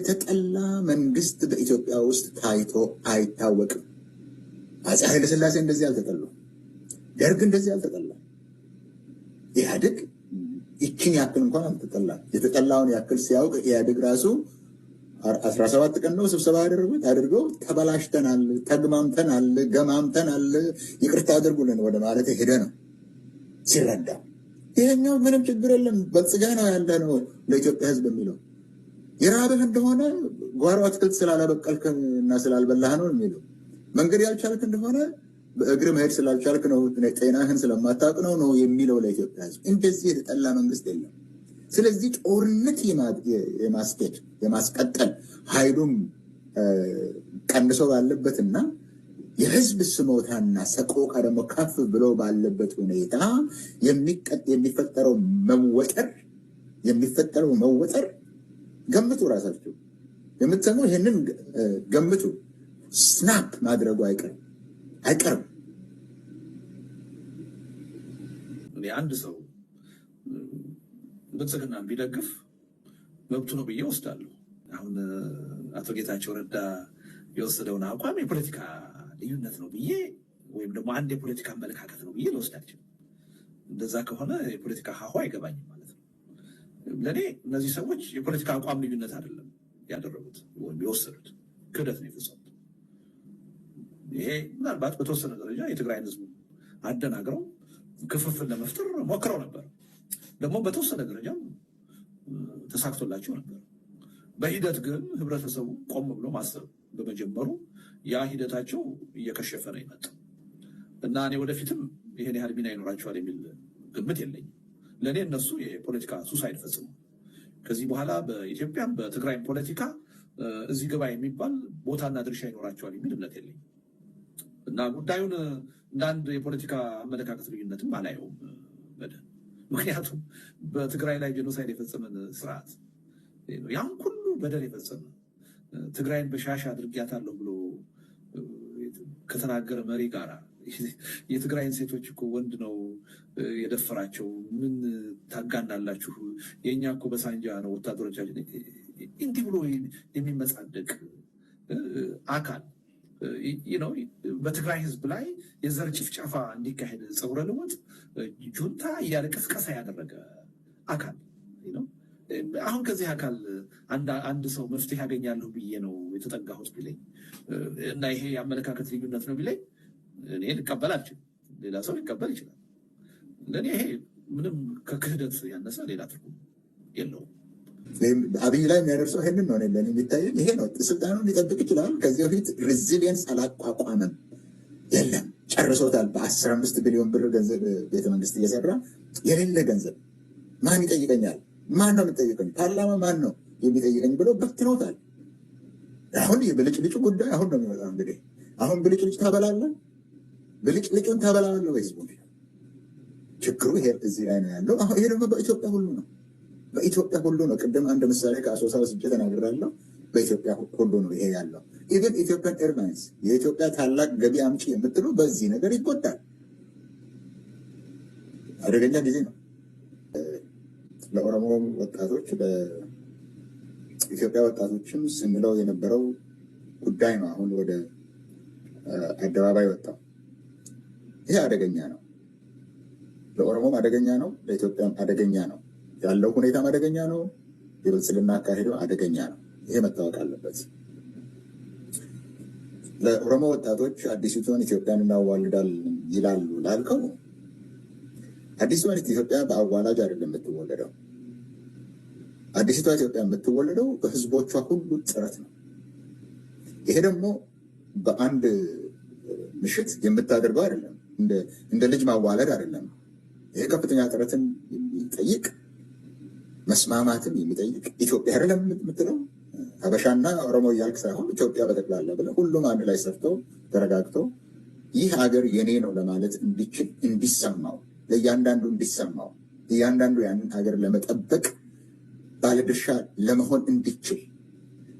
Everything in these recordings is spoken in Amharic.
የተጠላ መንግስት በኢትዮጵያ ውስጥ ታይቶ አይታወቅም። አፄ ኃይለ ሥላሴ እንደዚህ አልተጠሉ፣ ደርግ እንደዚህ አልተጠላ፣ ኢህአዴግ ይችን ያክል እንኳን አልተጠላ። የተጠላውን ያክል ሲያውቅ ኢህአዴግ ራሱ 17 ቀን ነው ስብሰባ አድርገው ተበላሽተናል፣ ተግማምተናል፣ ገማምተናል፣ ይቅርታ አድርጉልን ወደ ማለት ሄደ ነው ሲረዳ። ይሄኛው ምንም ችግር የለም በልጽጋ ነው ያለ ነው ለኢትዮጵያ ህዝብ የሚለው። የራብህ እንደሆነ ጓሮ አትክልት ስላላበቀልክ እና ስላልበላህ ነው የሚለው። መንገድ ያልቻልክ እንደሆነ በእግር መሄድ ስላልቻልክ ነው፣ ጤናህን ስለማታውቅ ነው የሚለው ለኢትዮጵያ ህዝብ። እንደዚህ የተጠላ መንግስት የለም። ስለዚህ ጦርነት የማስኬድ የማስቀጠል ኃይሉም ቀንሶ ባለበትና የህዝብ ስሞታና ሰቆቃ ደግሞ ከፍ ብሎ ባለበት ሁኔታ የሚፈጠረው መወጠር ገምቱ። ራሳችሁ የምትሰሙ ይህንን ገምቱ። ስናፕ ማድረጉ አይቀርም። አንድ ሰው ብልጽግና ቢደግፍ መብቱ ነው ብዬ ወስዳለሁ። አሁን አቶ ጌታቸው ረዳ የወሰደውን አቋም የፖለቲካ ልዩነት ነው ብዬ ወይም ደግሞ አንድ የፖለቲካ አመለካከት ነው ብዬ ልወስድ አልችልም። እንደዛ ከሆነ የፖለቲካ ሀሁ አይገባኝም ማለት ነው። ለእኔ እነዚህ ሰዎች የፖለቲካ አቋም ልዩነት አይደለም ያደረጉት ወይም የወሰዱት፣ ክህደት ነው የፈጸሙት። ይሄ ምናልባት በተወሰነ ደረጃ የትግራይን ህዝብ አደናግረው ክፍፍል ለመፍጠር ሞክረው ነበር። ደግሞ በተወሰነ ደረጃም ተሳክቶላቸው ነበር። በሂደት ግን ህብረተሰቡ ቆም ብሎ ማሰብ በመጀመሩ ያ ሂደታቸው እየከሸፈ ነው የመጣው እና እኔ ወደፊትም ይሄን ያህል ሚና ይኖራቸዋል የሚል ግምት የለኝም። ለእኔ እነሱ የፖለቲካ ሱሳይድ ፈጽሙ ከዚህ በኋላ በኢትዮጵያም በትግራይም ፖለቲካ እዚህ ገባ የሚባል ቦታና ድርሻ ይኖራቸዋል የሚል እምነት የለኝም እና ጉዳዩን እንደ አንድ የፖለቲካ አመለካከት ልዩነትም አላየውም በደንብ። ምክንያቱም በትግራይ ላይ ጄኖሳይድ የፈጸመን ስርዓት ያን ሁሉ በደል የፈጸመ ትግራይን በሻሻ አድርጊያታለሁ ብሎ ከተናገረ መሪ ጋራ የትግራይን ሴቶች እኮ ወንድ ነው የደፈራቸው፣ ምን ታጋናላችሁ? የእኛ እኮ በሳንጃ ነው ወታደሮቻችን። እንዲህ ብሎ የሚመጻደቅ አካል በትግራይ ህዝብ ላይ የዘር ጭፍጨፋ እንዲካሄድ ፀጉረ ልውጥ ጁንታ እያለ ቅስቀሳ ያደረገ አካል ነው። አሁን ከዚህ አካል አንድ ሰው መፍትሄ ያገኛለሁ ብዬ ነው የተጠጋሁት ቢለኝ እና ይሄ የአመለካከት ልዩነት ነው ቢለኝ እኔ ልቀበል አልችልም። ሌላ ሰው ሊቀበል ይችላል። ለእኔ ይሄ ምንም ከክህደት ያነሰ ሌላ ትርጉም የለውም። አብይ ላይ የሚያደርሰው ይሄንን ነው ለእኔ የሚታየኝ። ይሄ ነው። ስልጣኑን ሊጠብቅ ይችላል። ከዚህ በፊት ሬዚሊየንስ አላቋቋመም፣ የለም ጨርሶታል። በ15 ቢሊዮን ብር ገንዘብ ቤተመንግስት እየሰራ የሌለ ገንዘብ ማን ይጠይቀኛል? ማን ነው የሚጠይቀኝ? ፓርላማ ማን ነው የሚጠይቀኝ ብሎ በትኖታል። አሁን የብልጭልጩ ጉዳይ አሁን ነው የሚመጣው። እንግዲህ አሁን ብልጭልጭ ታበላለን፣ ብልጭልጩን ታበላለን ህዝቡ። ችግሩ ይሄ እዚህ ላይ ነው ያለው። አሁን ይሄ ደግሞ በኢትዮጵያ ሁሉ ነው፣ በኢትዮጵያ ሁሉ ነው። ቅድም አንድ ምሳሌ ከአሶሳ ወስጄ ተናግራለሁ። በኢትዮጵያ ሁሉ ነው ይሄ ያለው። ኢቨን ኢትዮጵያን ኤርላይንስ የኢትዮጵያ ታላቅ ገቢ አምጪ የምትሉ በዚህ ነገር ይጎዳል። አደገኛ ጊዜ ነው። ለኦሮሞ ወጣቶች በኢትዮጵያ ወጣቶችም ስንለው የነበረው ጉዳይ ነው አሁን ወደ አደባባይ ወጣው። ይሄ አደገኛ ነው። ለኦሮሞም አደገኛ ነው፣ ለኢትዮጵያም አደገኛ ነው። ያለው ሁኔታም አደገኛ ነው። የብልጽግና አካሄዱ አደገኛ ነው። ይሄ መታወቅ አለበት። ለኦሮሞ ወጣቶች አዲሲቷን ኢትዮጵያን እናዋልዳል ይላሉ ላልከው፣ አዲሲቷን ኢትዮጵያ በአዋላጅ አይደለም የምትወለደው። አዲሲቷ ኢትዮጵያ የምትወለደው በህዝቦቿ ሁሉ ጥረት ነው። ይሄ ደግሞ በአንድ ምሽት የምታደርገው አይደለም። እንደ ልጅ ማዋለድ አይደለም። ይሄ ከፍተኛ ጥረትን የሚጠይቅ መስማማትን የሚጠይቅ ኢትዮጵያ አይደለም የምትለው ሀበሻና ኦሮሞ እያልክ ሳይሆን ኢትዮጵያ በጠቅላላ ብለህ ሁሉም አንድ ላይ ሰርተው ተረጋግተው ይህ ሀገር የኔ ነው ለማለት እንዲችል እንዲሰማው፣ ለእያንዳንዱ እንዲሰማው፣ እያንዳንዱ ያንን ሀገር ለመጠበቅ ባለድርሻ ለመሆን እንዲችል፣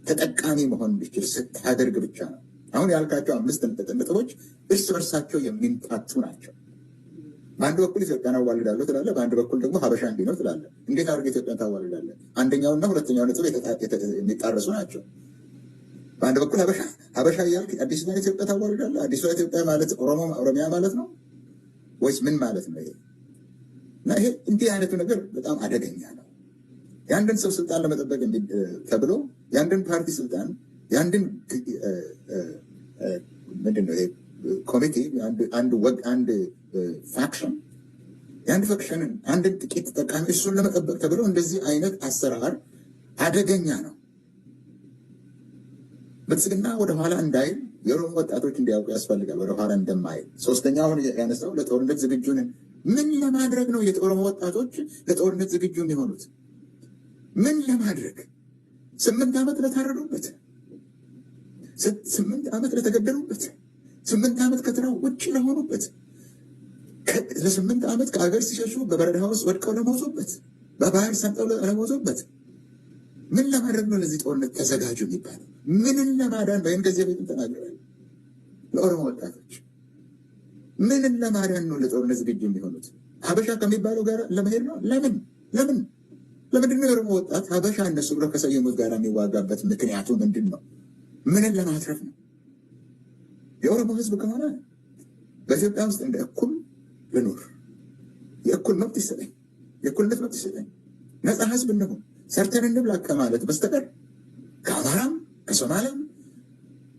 ተጠቃሚ መሆን እንዲችል ስታደርግ ብቻ ነው። አሁን ያልካቸው 5 ነጥቦች እርስ በርሳቸው የሚምጣጡ ናቸው። በአንድ በኩል ኢትዮጵያን አዋልዳለሁ ትላለህ፣ በአንድ በኩል ደግሞ ሀበሻ እንዲህ ነው ትላለህ። እንዴት አድርገህ ኢትዮጵያን ታዋልዳለህ? አንደኛውና ሁለተኛው ነጥብ የሚጣረሱ ናቸው። በአንድ በኩል ሀበሻ እያልክ አዲስቷን ኢትዮጵያ ታዋልዳለህ። አዲሷ ኢትዮጵያ ማለት ኦሮሚያ ማለት ነው ወይስ ምን ማለት ነው? እና ይሄ እንዲህ አይነቱ ነገር በጣም አደገኛ ነው። የአንድን ሰው ስልጣን ለመጠበቅ ተብሎ የአንድን ፓርቲ ስልጣን የአንድን ምንድን ነው ኮሚቴ አንድ ፋክሽን የአንድ ፋክሽንን አንድን ጥቂት ተጠቃሚ እሱን ለመጠበቅ ተብሎ እንደዚህ አይነት አሰራር አደገኛ ነው። ብልጽግና ወደኋላ እንዳይል የኦሮሞ ወጣቶች እንዲያውቁ ያስፈልጋል። ወደኋላ እንደማይል ሶስተኛውን ያነሳው ለጦርነት ዝግጁ ነን። ምን ለማድረግ ነው የኦሮሞ ወጣቶች ለጦርነት ዝግጁ የሚሆኑት? ምን ለማድረግ? 8 ዓመት ለታረዱበት፣ 8 ዓመት ለተገደሉበት፣ 8 ዓመት ከትራው ውጭ ለሆኑበት፣ ለ8 ዓመት ከአገር ሲሸሹ በበረሃ ውስጥ ወድቀው ለሞቱበት፣ በባህር ሰምጠው ለሞቱበት ምን ለማድረግ ነው ለዚህ ጦርነት ተዘጋጁ የሚባለው? ምንን ለማዳን? ወይም ከዚህ በፊትም ተናግረዋል። ለኦሮሞ ወጣቶች ምንን ለማዳን ነው ለጦርነት ዝግጁ የሚሆኑት? ሀበሻ ከሚባለው ጋር ለመሄድ ነው? ለምንድን ነው የኦሮሞ ወጣት ሀበሻ እነሱ ብለው ከሰየሙት ጋር የሚዋጋበት ምክንያቱ ምንድን ነው? ምንን ለማትረፍ ነው? የኦሮሞ ህዝብ ከሆነ በኢትዮጵያ ውስጥ እንደ እኩል ልኑር፣ የእኩል መብት ይሰጠኝ፣ የእኩልነት መብት ይሰጠኝ፣ ነፃ ህዝብ እንሁን፣ ሰርተን እንብላ ከማለት በስተቀር ከአማራም ከሶማሊያም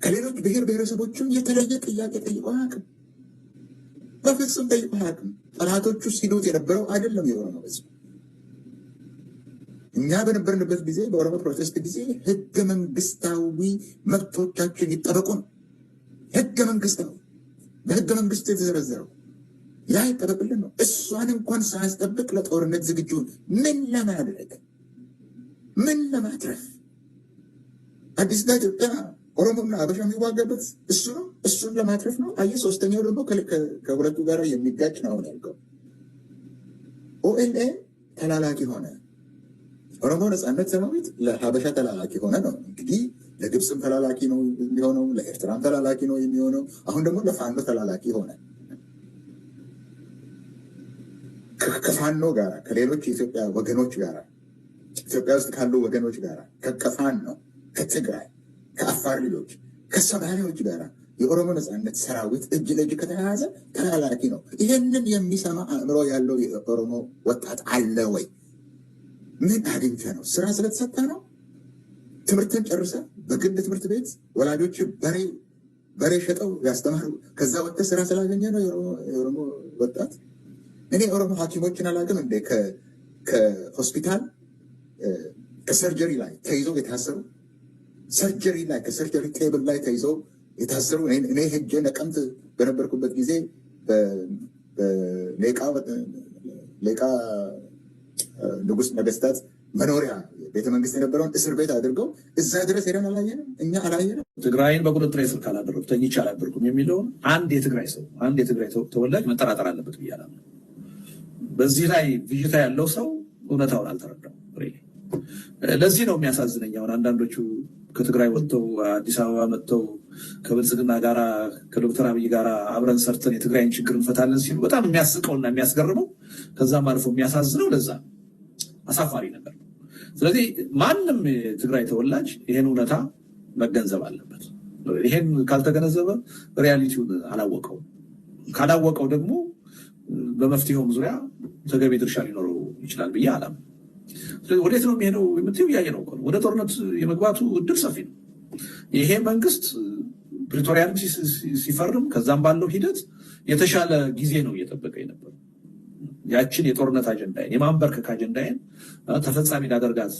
ከሌሎች ብሔር ብሔረሰቦችም የተለየ ጥያቄ ጠይቆ አያውቅም። በፍጹም ጠይቆ አያውቅም። ጠላቶቹ ሲሉት የነበረው አይደለም የኦሮሞ ህዝብ። እኛ በነበርንበት ጊዜ በኦሮሞ ፕሮቴስት ጊዜ ህገ መንግስታዊ መብቶቻችን ይጠበቁ ነው። ህገ መንግስታዊ በህገ መንግስቱ የተዘረዘረው ያ ይጠበቅልን ነው። እሷን እንኳን ሳያስጠብቅ ለጦርነት ዝግጁ ምን ለማድረግ ምን ለማትረፍ? አዲስቷ ኢትዮጵያ ኦሮሞና ሀበሻ የሚዋጋበት እሱ ነው። እሱን ለማትረፍ ነው። አየህ፣ ሶስተኛው ደግሞ ከሁለቱ ጋር የሚጋጭ ነው ያልከው። ኦኤልኤ ተላላኪ ሆነ። ኦሮሞ ነፃነት ሰራዊት ለሀበሻ ተላላኪ ሆነ ነው እንግዲህ። ለግብፅም ተላላኪ ነው የሚሆነው፣ ለኤርትራም ተላላኪ ነው የሚሆነው። አሁን ደግሞ ለፋኖ ተላላኪ ሆነ። ከፋኖ ጋር ከሌሎች የኢትዮጵያ ወገኖች ጋር ኢትዮጵያ ውስጥ ካሉ ወገኖች ጋር ከፋኖ፣ ከትግራይ፣ ከአፋር ልጆች፣ ከሶማሌዎች ጋር የኦሮሞ ነፃነት ሰራዊት እጅ ለእጅ ከተያያዘ ተላላኪ ነው። ይህንን የሚሰማ አእምሮ ያለው የኦሮሞ ወጣት አለ ወይ? ምን አግኝተ ነው? ስራ ስለተሰጠ ነው? ትምህርትን ጨርሰ በግል ትምህርት ቤት ወላጆች በሬ ሸጠው ያስተማሩ ከዛ ወጥተህ ስራ ስላገኘ ነው የኦሮሞ ወጣት? እኔ የኦሮሞ ሐኪሞችን አላውቅም እንዴ ከሆስፒታል ከሰርጀሪ ላይ ተይዘው የታሰሩ ሰርጀሪ ላይ ከሰርጀሪ ቴብል ላይ ተይዘው የታሰሩ እኔ ሄጄ ነቀምት በነበርኩበት ጊዜ ሌቃ ንጉሥ ነገስታት መኖሪያ ቤተመንግስት የነበረውን እስር ቤት አድርገው እዛ ድረስ ሄደን አላየንም። እኛ አላየንም። ትግራይን በቁጥጥር ስር ካላደረጉ ተኝቼ አላደርኩም የሚለውን አንድ የትግራይ ተወላጅ መጠራጠር አለበት ብያለሁ። በዚህ ላይ ብዥታ ያለው ሰው እውነታውን አልተረዳም። ለዚህ ነው የሚያሳዝነኝ። አሁን አንዳንዶቹ ከትግራይ ወጥተው አዲስ አበባ መጥተው ከብልጽግና ጋር ከዶክተር አብይ ጋር አብረን ሰርተን የትግራይን ችግር እንፈታለን ሲሉ በጣም የሚያስቀውና የሚያስገርመው ከዛም አልፎ የሚያሳዝነው ለዛ አሳፋሪ ነገር ነው። ስለዚህ ማንም የትግራይ ተወላጅ ይሄን እውነታ መገንዘብ አለበት። ይሄን ካልተገነዘበ ሪያሊቲውን አላወቀውም። ካላወቀው ደግሞ በመፍትሄውም ዙሪያ ተገቢ ድርሻ ሊኖረው ይችላል ብዬ አላምንም። ስለዚህ ወዴት ነው የሚሄደው የምትይው እያየ ነው። ወደ ጦርነት የመግባቱ እድል ሰፊ ነው። ይሄ መንግስት ፕሪቶሪያን ሲፈርም ከዛም ባለው ሂደት የተሻለ ጊዜ ነው እየጠበቀ የነበረው። ያችን የጦርነት አጀንዳዬን የማንበርከክ አጀንዳዬን ተፈጻሚ ላደርጋት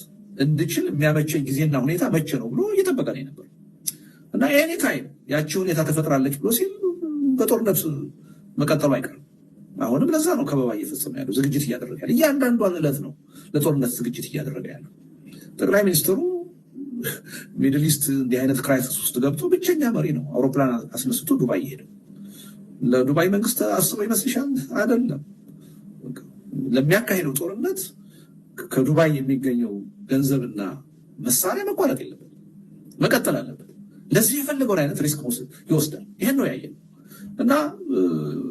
እንድችል የሚያመቸኝ ጊዜና ሁኔታ መቼ ነው ብሎ እየጠበቀ ነው የነበረው እና ኤኒ ታይም ያቺ ሁኔታ ተፈጥራለች ብሎ ሲል በጦርነት መቀጠሉ አይቀርም። አሁንም ለዛ ነው ከበባ እየፈጸመ ያለው፣ ዝግጅት እያደረገ ያለው። እያንዳንዷን ዕለት ነው ለጦርነት ዝግጅት እያደረገ ያለው። ጠቅላይ ሚኒስትሩ ሚድል ኢስት እንዲህ አይነት ክራይሲስ ውስጥ ገብቶ ብቸኛ መሪ ነው። አውሮፕላን አስነስቶ ዱባይ ይሄደው ለዱባይ መንግስት አስበው ይመስልሻል? አይደለም። ለሚያካሄደው ጦርነት ከዱባይ የሚገኘው ገንዘብና መሳሪያ መቋረጥ የለበት፣ መቀጠል አለበት። ለዚህ የፈለገውን አይነት ሪስክ ይወስዳል። ይሄን ነው ያየነው። እና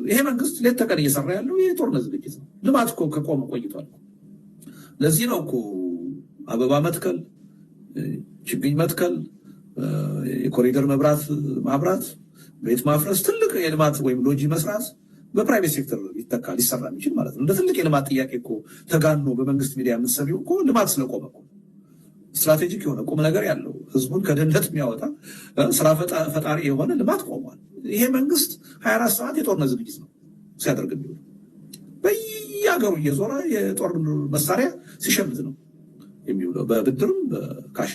ይሄ መንግስት ሌት ተቀን እየሰራ ያለው የጦርነት ዝግጅት ነው። ልማት እኮ ከቆመ ቆይቷል። ለዚህ ነው እኮ አበባ መትከል፣ ችግኝ መትከል፣ የኮሪደር መብራት ማብራት፣ ቤት ማፍረስ፣ ትልቅ የልማት ወይም ሎጂ መስራት በፕራይቬት ሴክተር ይተካል ሊሰራ የሚችል ማለት ነው። እንደ ትልቅ የልማት ጥያቄ እኮ ተጋኖ በመንግስት ሚዲያ የምትሰሚው እኮ ልማት ስለቆመ እኮ ስትራቴጂክ የሆነ ቁም ነገር ያለው ህዝቡን ከድህነት የሚያወጣ ስራ ፈጣሪ የሆነ ልማት ቆሟል። ይሄ መንግስት 24 ሰዓት የጦርነት ዝግጅት ነው ሲያደርግ የሚውለው። በየሀገሩ እየዞረ የጦር መሳሪያ ሲሸምት ነው የሚውለው በብድርም በካሽ።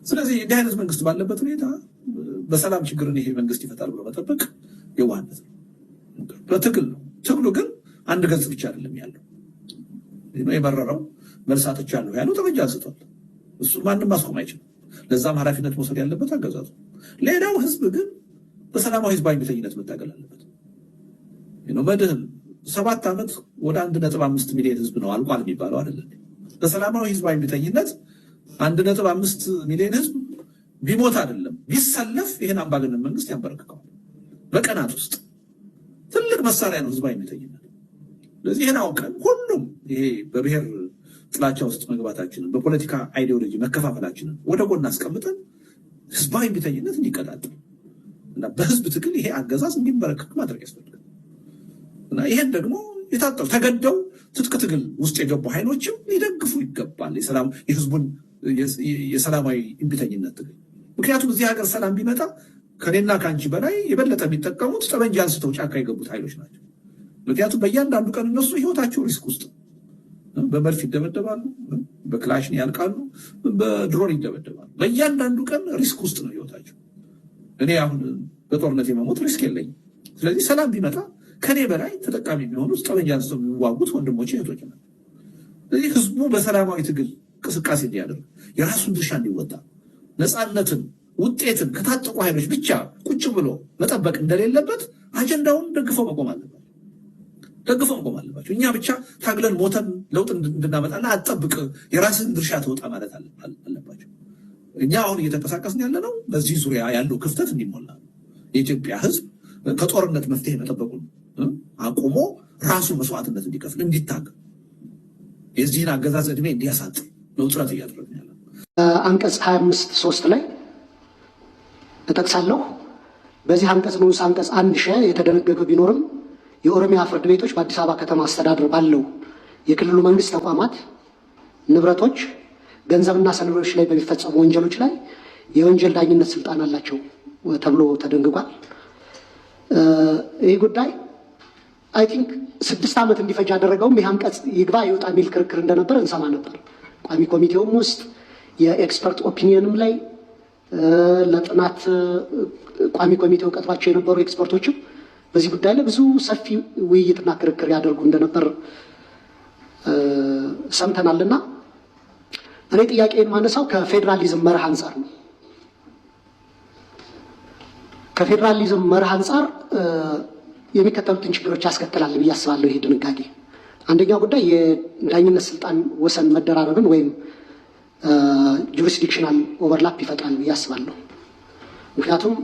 ስለዚህ እንዲህ አይነት መንግስት ባለበት ሁኔታ በሰላም ችግርን ይሄ መንግስት ይፈታል ብሎ መጠበቅ የዋህነት ነው። በትግል ነው። ትግሉ ግን አንድ ገጽ ብቻ አይደለም ያለው። የመረረው መልሳቶቻለሁ ያለው ጠመንጃ አንስቷል። እሱ ማንም ማስቆም አይችልም። ለዛም ኃላፊነት መውሰድ ያለበት አገዛዙ። ሌላው ህዝብ ግን በሰላማዊ ህዝባዊ እምቢተኝነት መታገል አለበት። መድህን 7 ዓመት ወደ 1.5 ሚሊዮን ህዝብ ነው አልቋል የሚባለው አይደለም። በሰላማዊ ህዝባዊ እምቢተኝነት 1.5 ሚሊዮን ህዝብ ቢሞት አይደለም ቢሰለፍ ይህን አምባገነን መንግስት ያንበረክከዋል። በቀናት ውስጥ ትልቅ መሳሪያ ነው ህዝባዊ እምቢተኝነት። ስለዚህ ይህን አውቀን ሁሉም ይሄ በብሔር ጥላቻ ውስጥ መግባታችንን በፖለቲካ አይዲዮሎጂ መከፋፈላችንን ወደ ጎን አስቀምጠን ህዝባዊ እምቢተኝነት እንዲቀጣጠል እና በህዝብ ትግል ይሄ አገዛዝ እንዲንበረከክ ማድረግ ያስፈልጋል። እና ይሄን ደግሞ የታጠው ተገደው ትጥቅ ትግል ውስጥ የገቡ ኃይሎችም ሊደግፉ ይገባል የህዝቡን የሰላማዊ እምቢተኝነት ትግል። ምክንያቱም እዚህ ሀገር ሰላም ቢመጣ ከኔና ከአንቺ በላይ የበለጠ የሚጠቀሙት ጠመንጃ አንስተው ጫካ የገቡት ኃይሎች ናቸው። ምክንያቱም በእያንዳንዱ ቀን እነሱ ህይወታቸው ሪስክ ውስጥ በመድፍ ይደበደባሉ፣ በክላሽን ያልቃሉ፣ በድሮን ይደበደባሉ። በእያንዳንዱ ቀን ሪስክ ውስጥ ነው ህይወታቸው። እኔ አሁን በጦርነት የመሞት ሪስክ የለኝም። ስለዚህ ሰላም ቢመጣ ከኔ በላይ ተጠቃሚ የሚሆኑት ጠመንጃ አንስተው የሚዋጉት ወንድሞች እህቶች ናቸው። ስለዚህ ህዝቡ በሰላማዊ ትግል እንቅስቃሴ እንዲያደርግ የራሱን ድርሻ እንዲወጣ ነፃነትን ውጤትን ከታጠቁ ኃይሎች ብቻ ቁጭ ብሎ መጠበቅ እንደሌለበት አጀንዳውን ደግፈው መቆም አለባቸው። እኛ ብቻ ታግለን ሞተን ለውጥ እንድናመጣና አጠብቅ የራስን ድርሻ ተወጣ ማለት አለባቸው። እኛ አሁን እየተንቀሳቀስን ያለ ነው በዚህ ዙሪያ ያለው ክፍተት እንዲሞላ የኢትዮጵያ ህዝብ ከጦርነት መፍትሄ መጠበቁን አቁሞ ራሱ መስዋዕትነት እንዲከፍል እንዲታገል የዚህን አገዛዝ ዕድሜ እንዲያሳጥር ነው ጥረት እያደረግን ያለ። አንቀጽ 25(3) ላይ እጠቅሳለሁ። በዚህ አንቀጽ ንዑስ አንቀጽ 1 የተደነገገ ቢኖርም የኦሮሚያ ፍርድ ቤቶች በአዲስ አበባ ከተማ አስተዳደር ባለው የክልሉ መንግስት ተቋማት ንብረቶች፣ ገንዘብና ሰነዶች ላይ በሚፈጸሙ ወንጀሎች ላይ የወንጀል ዳኝነት ስልጣን አላቸው ተብሎ ተደንግጓል። ይህ ጉዳይ አይ ቲንክ 6 ዓመት እንዲፈጅ ያደረገውም ይህ አንቀጽ ይግባ ይውጣ የሚል ክርክር እንደነበር እንሰማ ነበር። ቋሚ ኮሚቴውም ውስጥ የኤክስፐርት ኦፒኒየንም ላይ ለጥናት ቋሚ ኮሚቴው ቀጥሯቸው የነበሩ ኤክስፐርቶችም በዚህ ጉዳይ ላይ ብዙ ሰፊ ውይይትና ክርክር ያደርጉ እንደነበር ሰምተናልና እኔ ጥያቄን ማነሳው ከፌዴራሊዝም መርህ አንጻር ነው። ከፌዴራሊዝም መርህ አንጻር የሚከተሉትን ችግሮች ያስከትላል ብዬ አስባለሁ ይሄ ድንጋጌ። አንደኛው ጉዳይ የዳኝነት ስልጣን ወሰን መደራረብን ወይም ጁሪስዲክሽናል ኦቨርላፕ ይፈጥራል ብዬ አስባለሁ። ምክንያቱም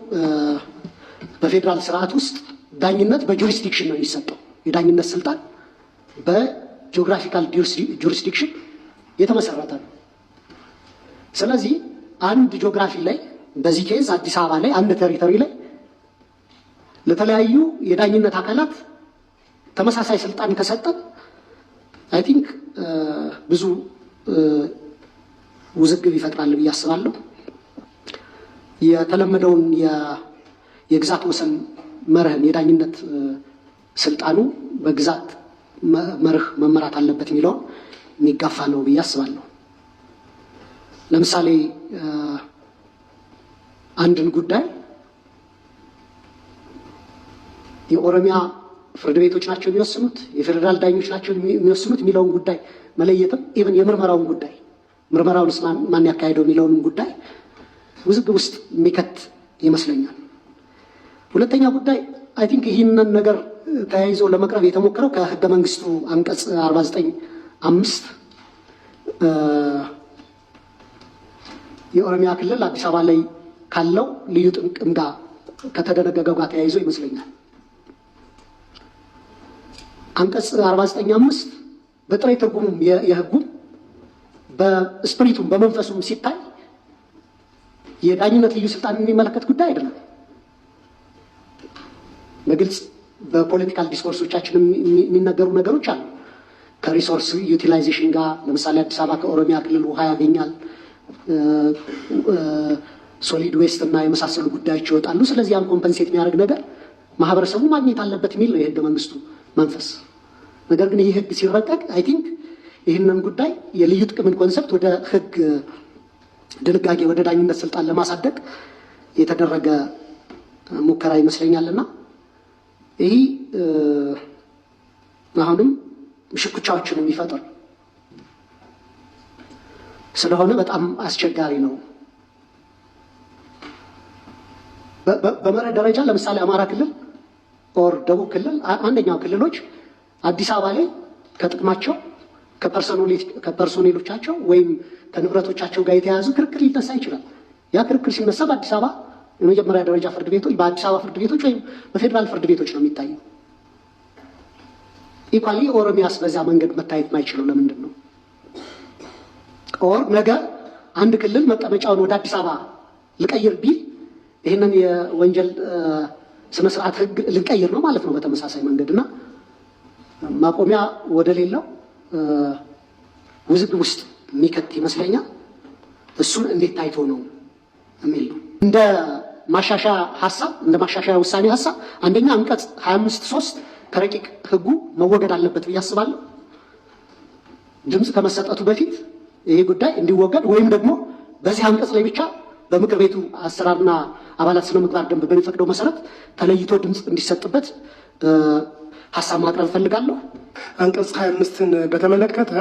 በፌዴራል ስርዓት ውስጥ ዳኝነት በጁሪስዲክሽን ነው የሚሰጠው። የዳኝነት ስልጣን በጂኦግራፊካል ጁሪስዲክሽን የተመሰረተ ነው። ስለዚህ አንድ ጂኦግራፊ ላይ በዚህ ኬዝ አዲስ አበባ ላይ አንድ ቴሪቶሪ ላይ ለተለያዩ የዳኝነት አካላት ተመሳሳይ ስልጣን ከሰጠን አይ ቲንክ ብዙ ውዝግብ ይፈጥራል ብዬ አስባለሁ። የተለመደውን የግዛት ወሰን መርህን የዳኝነት ስልጣኑ በግዛት መርህ መመራት አለበት የሚለውን የሚጋፋ ነው ብዬ አስባለሁ። ለምሳሌ አንድን ጉዳይ የኦሮሚያ ፍርድ ቤቶች ናቸው የሚወስኑት፣ የፌዴራል ዳኞች ናቸው የሚወስኑት የሚለውን ጉዳይ መለየትም ኢቭን የምርመራውን ጉዳይ ምርመራውን ማን ያካሄደው የሚለውንም ጉዳይ ውዝግብ ውስጥ የሚከት ይመስለኛል። ሁለተኛ ጉዳይ አይ ቲንክ ይህንን ነገር ተያይዞ ለመቅረብ የተሞከረው ከህገ መንግስቱ አንቀጽ 49(5) የኦሮሚያ ክልል አዲስ አበባ ላይ ካለው ልዩ ጥቅም ጋር ከተደነገገው ጋር ተያይዞ ይመስለኛል። አንቀጽ 49(5) በጥሬ ትርጉሙም የህጉም በስፕሪቱም በመንፈሱም ሲታይ የዳኝነት ልዩ ስልጣን የሚመለከት ጉዳይ አይደለም። በግልጽ በፖለቲካል ዲስኮርሶቻችን የሚነገሩ ነገሮች አሉ። ከሪሶርስ ዩቲላይዜሽን ጋር ለምሳሌ አዲስ አበባ ከኦሮሚያ ክልል ውሃ ያገኛል፣ ሶሊድ ዌስት እና የመሳሰሉ ጉዳዮች ይወጣሉ። ስለዚህ ያን ኮምፐንሴት የሚያደርግ ነገር ማህበረሰቡ ማግኘት አለበት የሚል ነው የህገ መንግስቱ መንፈስ። ነገር ግን ይህ ህግ ሲረቀቅ አይ ቲንክ ይህንን ጉዳይ የልዩ ጥቅምን ኮንሰፕት ወደ ህግ ድንጋጌ ወደ ዳኝነት ስልጣን ለማሳደግ የተደረገ ሙከራ ይመስለኛልና ይህ አሁንም ሽኩቻዎችን የሚፈጥር ስለሆነ በጣም አስቸጋሪ ነው። በመርህ ደረጃ ለምሳሌ አማራ ክልል ኦር ደቡብ ክልል አንደኛው ክልሎች አዲስ አበባ ላይ ከጥቅማቸው ከፐርሶኔሎቻቸው ወይም ከንብረቶቻቸው ጋር የተያያዙ ክርክር ሊነሳ ይችላል። ያ ክርክር ሲነሳ በአዲስ አበባ የመጀመሪያ ደረጃ ፍርድ ቤቶች በአዲስ አበባ ፍርድ ቤቶች ወይም በፌዴራል ፍርድ ቤቶች ነው የሚታየው። ኢኳሊ ኦሮሚያስ በዛ መንገድ መታየት ማይችለው ለምንድን ነው? ኦር ነገ አንድ ክልል መቀመጫውን ወደ አዲስ አበባ ልቀይር ቢል ይህንን የወንጀል ስነ ስርዓት ህግ ልንቀይር ነው ማለት ነው በተመሳሳይ መንገድ እና ማቆሚያ ወደ ሌላው ውዝግብ ውስጥ የሚከት ይመስለኛል። እሱን እንዴት ታይቶ ነው የሚል ነው። እንደ ማሻሻያ ሀሳብ እንደ ማሻሻያ ውሳኔ ሀሳብ አንደኛ አንቀጽ 25(3) ከረቂቅ ህጉ መወገድ አለበት ብዬ አስባለሁ። ድምፅ ከመሰጠቱ በፊት ይሄ ጉዳይ እንዲወገድ ወይም ደግሞ በዚህ አንቀጽ ላይ ብቻ በምክር ቤቱ አሰራርና አባላት ስነ ምግባር ደንብ በሚፈቅደው መሰረት ተለይቶ ድምፅ እንዲሰጥበት ሀሳብ ማቅረብ እፈልጋለሁ። አንቀጽ 25ን በተመለከተ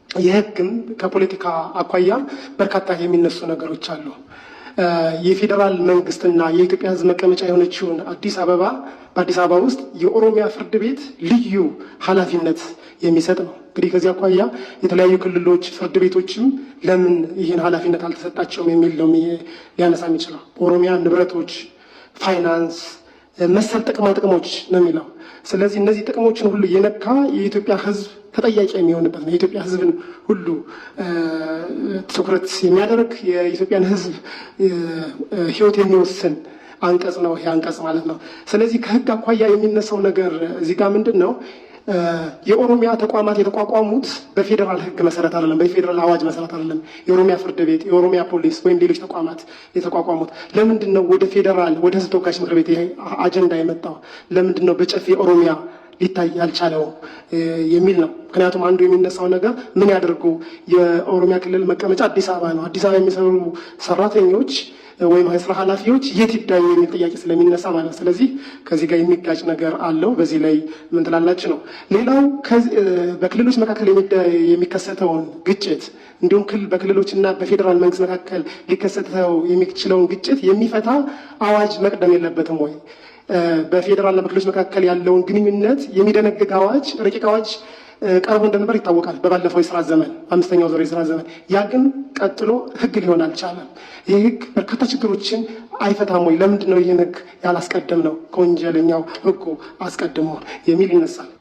የህግም ከፖለቲካ አኳያ በርካታ የሚነሱ ነገሮች አሉ። የፌዴራል መንግስትና የኢትዮጵያ ህዝብ መቀመጫ የሆነችውን አዲስ አበባ በአዲስ አበባ ውስጥ የኦሮሚያ ፍርድ ቤት ልዩ ኃላፊነት የሚሰጥ ነው። እንግዲህ ከዚህ አኳያ የተለያዩ ክልሎች ፍርድ ቤቶችም ለምን ይህን ኃላፊነት አልተሰጣቸውም የሚል ነው ሊያነሳ የሚችለው። ኦሮሚያ ንብረቶች፣ ፋይናንስ፣ መሰል ጥቅማ ጥቅሞች ነው የሚለው። ስለዚህ እነዚህ ጥቅሞችን ሁሉ የነካ የኢትዮጵያ ህዝብ ተጠያቂ የሚሆንበት ነው። የኢትዮጵያ ህዝብን ሁሉ ትኩረት የሚያደርግ የኢትዮጵያን ህዝብ ህይወት የሚወስን አንቀጽ ነው ይሄ አንቀጽ ማለት ነው። ስለዚህ ከህግ አኳያ የሚነሳው ነገር እዚህ ጋር ምንድን ነው? የኦሮሚያ ተቋማት የተቋቋሙት በፌዴራል ህግ መሰረት አይደለም፣ በፌዴራል አዋጅ መሰረት አይደለም። የኦሮሚያ ፍርድ ቤት፣ የኦሮሚያ ፖሊስ ወይም ሌሎች ተቋማት የተቋቋሙት ለምንድን ነው? ወደ ፌዴራል ወደ ህዝብ ተወካዮች ምክር ቤት ይሄ አጀንዳ የመጣው ለምንድን ነው? በጨፌ ኦሮሚያ ሊታይ ያልቻለው የሚል ነው። ምክንያቱም አንዱ የሚነሳው ነገር ምን ያደርጉ? የኦሮሚያ ክልል መቀመጫ አዲስ አበባ ነው። አዲስ አበባ የሚሰሩ ሰራተኞች ወይም የስራ ኃላፊዎች የት ይዳኙ የሚል ጥያቄ ስለሚነሳ ማለት ነው። ስለዚህ ከዚህ ጋር የሚጋጭ ነገር አለው። በዚህ ላይ ምን ትላላችሁ ነው። ሌላው በክልሎች መካከል የሚከሰተውን ግጭት እንዲሁም በክልሎችና በፌዴራል መንግስት መካከል ሊከሰተው የሚችለውን ግጭት የሚፈታ አዋጅ መቅደም የለበትም ወይ? በፌዴራልና በክልሎች መካከል ያለውን ግንኙነት የሚደነግግ አዋጅ ረቂቅ አዋጅ ቀርቦ እንደነበር ይታወቃል። በባለፈው የስራ ዘመን 5ኛው ዙር የስራ ዘመን ያ ግን ቀጥሎ ህግ ሊሆን አልቻለም። ይህ ህግ በርካታ ችግሮችን አይፈታም ወይ? ለምንድን ነው ይህን ህግ ያላስቀደም ነው ከወንጀለኛው ህጉ አስቀድሞ የሚል ይነሳል።